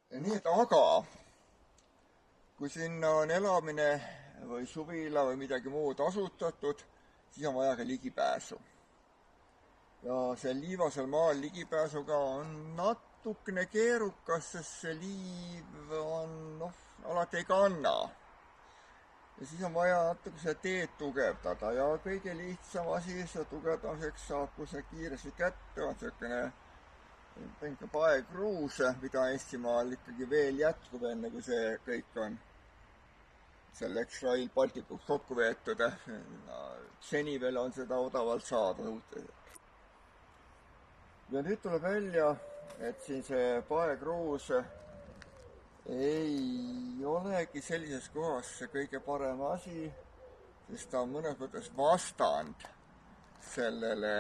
Nii et aga kui sinna on elamine või suvila või midagi muud asutatud, siis on vaja ka ligipääsu. Ja sel liivasel maal ligipääsuga on natukene keerukas, sest see liiv on, alati ei kanna. Ja siis on vaja natuke seda teed tugevdada ja kõige lihtsam asi seda tugevdamiseks saab, kui see kiiresti kätte on selline väike paekruuse, mida Eestimaal ikkagi veel jätkub, enne kui see kõik on selleks Rail Balticuks kokku veetud. Seni veel on seda odavalt saada suhteliselt. Ja nüüd tuleb välja, et siin see paekruus ei olegi sellises kohas see kõige parem asi, sest ta on mõnes mõttes vastand sellele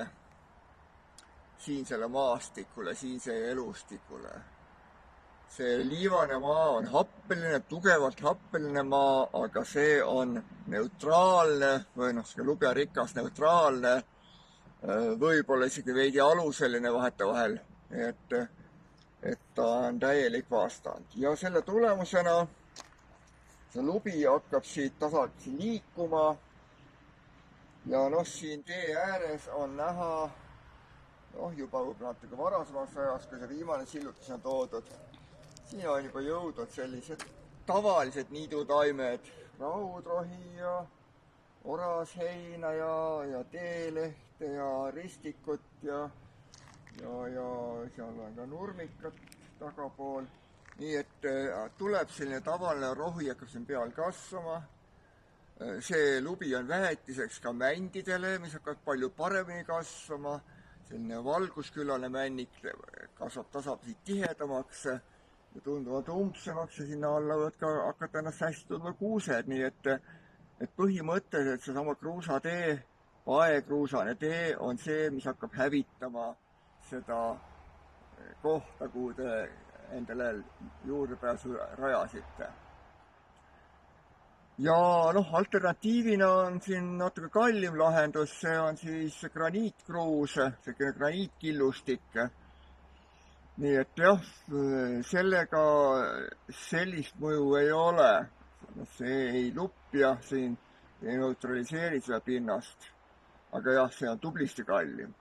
siinsele maastikule, siinsele elustikule. See liivane maa on happeline, tugevalt happeline maa, aga see on neutraalne või lubjarikas neutraalne, võib-olla isegi veidi aluseline vahetevahel, et ta on täielik vastand. Ja selle tulemusena see lubi hakkab siit tasapisi liikuma ja siin tee ääres on näha, juba natuke varasemast ajast, kui see viimane sillutis on toodud, siin on juba jõudnud sellised tavalised niidutaimed, raudrohi ja orasheina ja teelehte ja ristikut ja seal on ka nurmikat tagapool. Nii et tuleb selline tavaline rohi, hakkab siin peal kasvama. See lubi on väetiseks ka mändidele, mis hakkab palju paremini kasvama. Selline valgusküllane männik kasvab tasapisi tihedamaks ja tunduvalt umbsemaks ja sinna alla võivad ka hakata ennast hästi tundma kuused. Nii et põhimõtteliselt seesama kruusatee, paekruusane tee on see, mis hakkab hävitama seda kohta, kuhu te endale juurdepääsu rajasite. Ja alternatiivina on siin natuke kallim lahendus, see on siis graniitkruus, selline graniitkillustik. Nii et jah, sellega sellist mõju ei ole. See ei lupja siin, ei neutraliseeri seda pinnast. Aga jah, see on tublisti kallim.